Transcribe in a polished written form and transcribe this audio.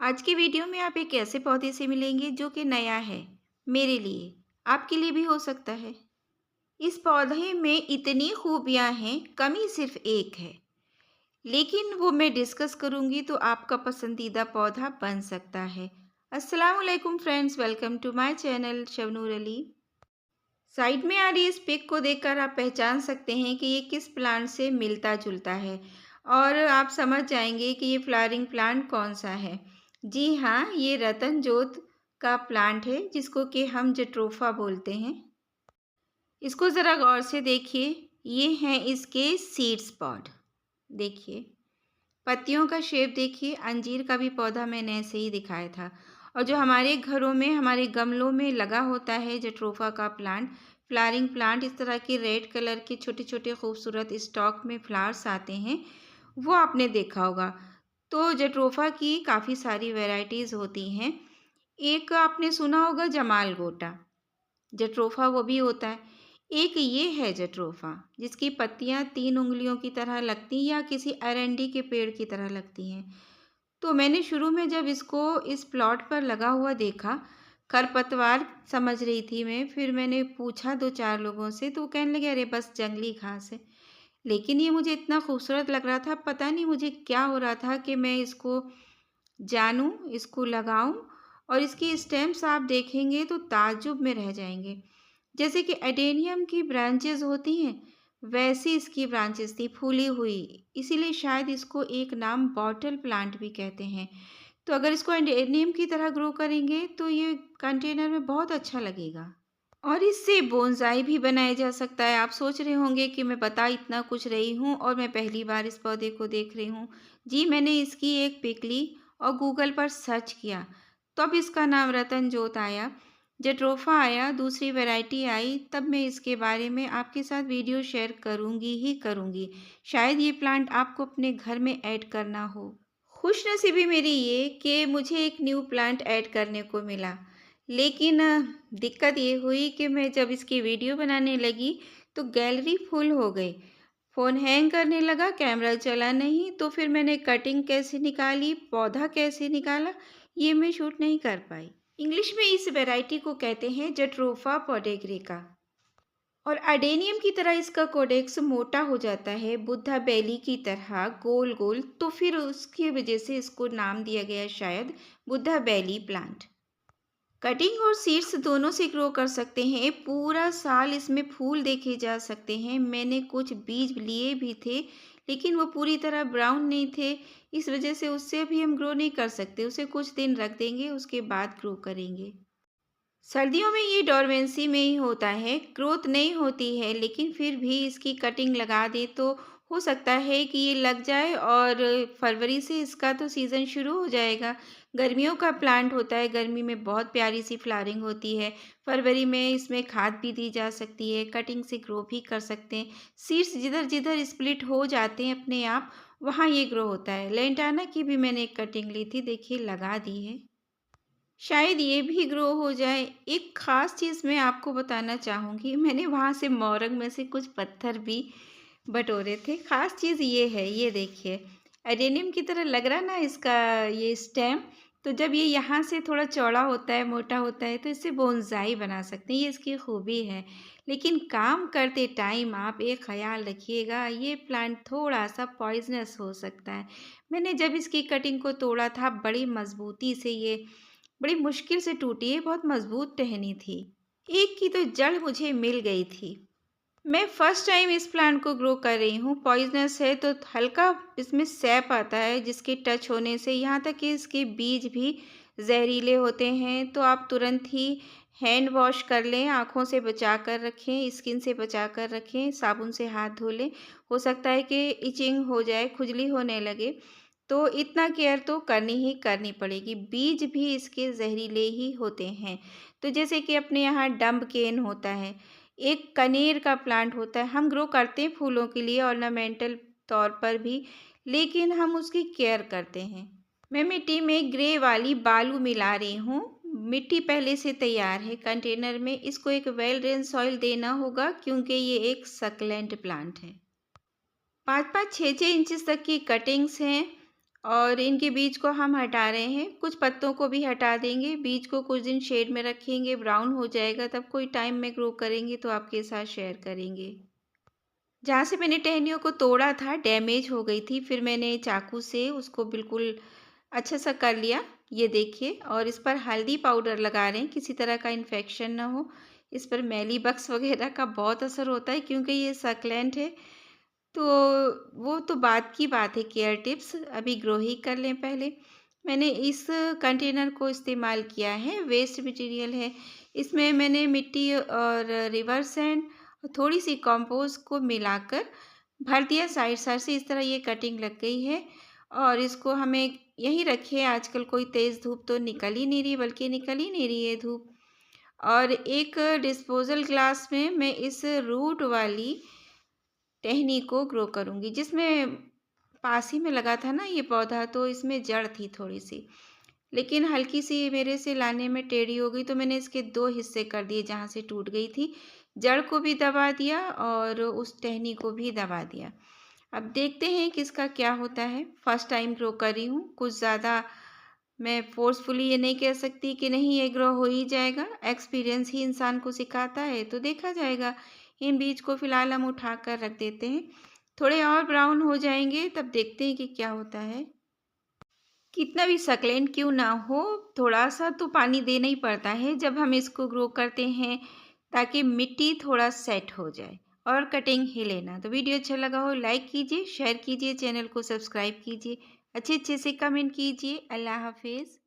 आज की वीडियो में आप एक ऐसे पौधे से मिलेंगे जो कि नया है मेरे लिए, आपके लिए भी हो सकता है। इस पौधे में इतनी खूबियां हैं, कमी सिर्फ एक है, लेकिन वो मैं डिस्कस करूंगी तो आपका पसंदीदा पौधा बन सकता है। अस्सलाम वालेकुम friends, welcome to my channel Shabnoor Ali. Side में आ रही इस पिक को देखकर आप पहचान सकते हैं कि ये किस प्लांट से मिलता जुलता है और आप समझ जाएंगे कि ये फ्लावरिंग प्लांट कौन सा है। जी हाँ, ये रतन जोत का प्लांट है जिसको कि हम जट्रोफा बोलते हैं। इसको ज़रा गौर से देखिए, ये हैं इसके सीड्स पॉड। देखिए, पत्तियों का शेप देखिए, अंजीर का भी पौधा मैंने ऐसे ही दिखाया था। और जो हमारे घरों में, हमारे गमलों में लगा होता है जट्रोफा का प्लांट, फ्लावरिंग प्लांट, इस तरह के रेड कलर के छोटे छोटे खूबसूरत स्टॉक में फ्लावर्स आते हैं, वो आपने देखा होगा। तो जट्रोफा की काफ़ी सारी वैरायटीज़ होती हैं। एक आपने सुना होगा जमाल गोटा, जट्रोफा वो भी होता है। एक ये है जट्रोफा जिसकी पत्तियां 3 उंगलियों की तरह लगती या किसी अरंडी के पेड़ की तरह लगती हैं। तो मैंने शुरू में जब इसको इस प्लॉट पर लगा हुआ देखा, खरपतवार समझ रही थी मैं, फिर मैंने पूछा 2-4 लोगों से तो वो कहने लगे अरे बस जंगली घास है। लेकिन ये मुझे इतना खूबसूरत लग रहा था, पता नहीं मुझे क्या हो रहा था कि मैं इसको जानूं, इसको लगाऊं। और इसकी स्टेम्स आप देखेंगे तो ताज्जुब में रह जाएंगे। जैसे कि एडेनियम की ब्रांचेस होती हैं, वैसी इसकी ब्रांचेस थी फूली हुई। इसीलिए शायद इसको एक नाम बॉटल प्लांट भी कहते हैं। तो अगर इसको एडेनियम की तरह ग्रो करेंगे तो ये कंटेनर में बहुत अच्छा लगेगा। और इससे बोनसाई भी बनाया जा सकता है। आप सोच रहे होंगे कि मैं बता इतना कुछ रही हूँ और मैं पहली बार इस पौधे को देख रही हूँ। जी, मैंने इसकी एक पिक ली और गूगल पर सर्च किया, तब इसका नाम रतन जोत आया, जट्रोफा आया, दूसरी वैरायटी आई। तब मैं इसके बारे में आपके साथ वीडियो शेयर करूँगी ही करूँगी। शायद ये प्लांट आपको अपने घर में ऐड करना हो। खुशनसीबी मेरी ये कि मुझे एक न्यू प्लांट ऐड करने को मिला। लेकिन दिक्कत ये हुई कि मैं जब इसकी वीडियो बनाने लगी तो गैलरी फुल हो गई। फ़ोन हैंग करने लगा, कैमरा चला नहीं, तो फिर मैंने कटिंग कैसे निकाली, पौधा कैसे निकाला, ये मैं शूट नहीं कर पाई। इंग्लिश में इस वैरायटी को कहते हैं जट्रोफा पोडेग्रिका। और अडेनियम की तरह इसका कोडेक्स मोटा हो जाता है, बुद्धा बेली की तरह गोल गोल, तो फिर उसकी वजह से इसको नाम दिया गया शायद बुद्धा बेली प्लांट। कटिंग और सीड्स दोनों से ग्रो कर सकते हैं, पूरा साल इसमें फूल देखे जा सकते हैं। मैंने कुछ बीज लिए भी थे, लेकिन वो पूरी तरह ब्राउन नहीं थे, इस वजह से उससे भी हम ग्रो नहीं कर सकते। उसे कुछ दिन रख देंगे, उसके बाद ग्रो करेंगे। सर्दियों में ये डोरमेंसी में ही होता है, ग्रोथ नहीं होती है, लेकिन फिर भी इसकी कटिंग लगा दें तो हो सकता है कि ये लग जाए और फरवरी से इसका तो सीज़न शुरू हो जाएगा। गर्मियों का प्लांट होता है, गर्मी में बहुत प्यारी सी फ्लावरिंग होती है। फरवरी में इसमें खाद भी दी जा सकती है, कटिंग से ग्रो भी कर सकते हैं। सीड्स जिधर जिधर स्प्लिट हो जाते हैं अपने आप, वहाँ ये ग्रो होता है। लेंटाना की भी मैंने एक कटिंग ली थी, देखिए लगा दी है, शायद ये भी ग्रो हो जाए। एक ख़ास चीज़ मैं आपको बताना चाहूँगी, मैंने वहाँ से मोरंग में से कुछ पत्थर भी बटोरे थे। ख़ास चीज़ ये है, ये देखिए, एडेनियम की तरह लग रहा ना इसका ये स्टेम। तो जब ये यहाँ से थोड़ा चौड़ा होता है, मोटा होता है, तो इससे बोनसाई बना सकते हैं, ये इसकी खूबी है। लेकिन काम करते टाइम आप एक ख़याल रखिएगा, ये प्लांट थोड़ा-सा पॉइज़नस हो सकता है। मैंने जब इसकी कटिंग को तोड़ा था, बड़ी मज़बूती से ये बड़ी मुश्किल से टूटी है, बहुत मजबूत टहनी थी। एक की तो जड़ मुझे मिल गई थी। मैं फर्स्ट टाइम इस प्लांट को ग्रो कर रही हूँ। पॉइजनस है तो हल्का इसमें सैप आता है जिसके टच होने से, यहाँ तक कि इसके बीज भी जहरीले होते हैं। तो आप तुरंत ही हैंड वॉश कर लें, आँखों से बचा कर रखें, स्किन से बचा कर रखें, साबुन से हाथ धो लें। हो सकता है कि इचिंग हो जाए, खुजली होने लगे, तो इतना केयर तो करनी ही करनी पड़ेगी। बीज भी इसके जहरीले ही होते हैं। तो जैसे कि अपने यहाँ डंब केन होता है, एक कनेर का प्लांट होता है, हम ग्रो करते हैं फूलों के लिए, ऑर्नामेंटल तौर पर भी, लेकिन हम उसकी केयर करते हैं। मैं मिट्टी में ग्रे वाली बालू मिला रही हूँ। मिट्टी पहले से तैयार है कंटेनर में, इसको एक वेल ड्रेन सॉइल देना होगा क्योंकि ये एक सक्लेंट प्लांट है। 5-5 6-6 इंचेस तक की कटिंग्स हैं और इनके बीज को हम हटा रहे हैं, कुछ पत्तों को भी हटा देंगे। बीज को कुछ दिन शेड में रखेंगे, ब्राउन हो जाएगा, तब कोई टाइम में ग्रो करेंगे तो आपके साथ शेयर करेंगे। जहाँ से मैंने टहनियों को तोड़ा था, डैमेज हो गई थी, फिर मैंने चाकू से उसको बिल्कुल अच्छा सा कर लिया, ये देखिए। और इस पर हल्दी पाउडर लगा रहे हैं, किसी तरह का इन्फेक्शन ना हो। इस पर मेलीबग्स वगैरह का बहुत असर होता है क्योंकि ये सक्लेंट है। तो वो तो बाद की बात है, केयर टिप्स अभी ग्रो ही कर लें पहले। मैंने इस कंटेनर को इस्तेमाल किया है, वेस्ट मटेरियल है। इसमें मैंने मिट्टी और रिवर सैंड और थोड़ी-सी कंपोस्ट को मिलाकर भर दिया साइड साइड से। इस तरह ये कटिंग लग गई है और इसको हमें यहीं रखिए। आजकल कोई तेज़ धूप तो निकल ही नहीं रही, बल्कि निकल ही नहीं रही है धूप। और एक डिस्पोज़ल ग्लास में मैं इस रूट वाली टहनी को ग्रो करूँगी, जिसमें पास ही में लगा था ना ये पौधा, तो इसमें जड़ थी थोड़ी-सी। लेकिन हल्की-सी मेरे से लाने में टेढ़ी हो गई, तो मैंने इसके 2 हिस्से कर दिए जहाँ से टूट गई थी। जड़ को भी दबा दिया और उस टहनी को भी दबा दिया। अब देखते हैं कि इसका क्या होता है। फर्स्ट टाइम ग्रो कर रही हूँ, कुछ ज़्यादा मैं फ़ोर्सफुली ये नहीं कह सकती कि नहीं ये ग्रो हो ही जाएगा। एक्सपीरियंस ही इंसान को सिखाता है, तो देखा जाएगा। इन बीज को फ़िलहाल हम उठा कर रख देते हैं। थोड़े और ब्राउन हो जाएँगे तब देखते हैं कि क्या होता है। कितना भी सक्लेंट क्यों ना हो, थोड़ा-सा तो पानी देना ही पड़ता है जब हम इसको ग्रो करते हैं, ताकि मिट्टी थोड़ा सेट हो जाए और कटिंग हिले ना। तो वीडियो अच्छा लगा हो लाइक कीजिए, शेयर कीजिए, चैनल को सब्सक्राइब कीजिए, अच्छे-अच्छे से कमेंट कीजिए। अल्लाह हाफ़िज़।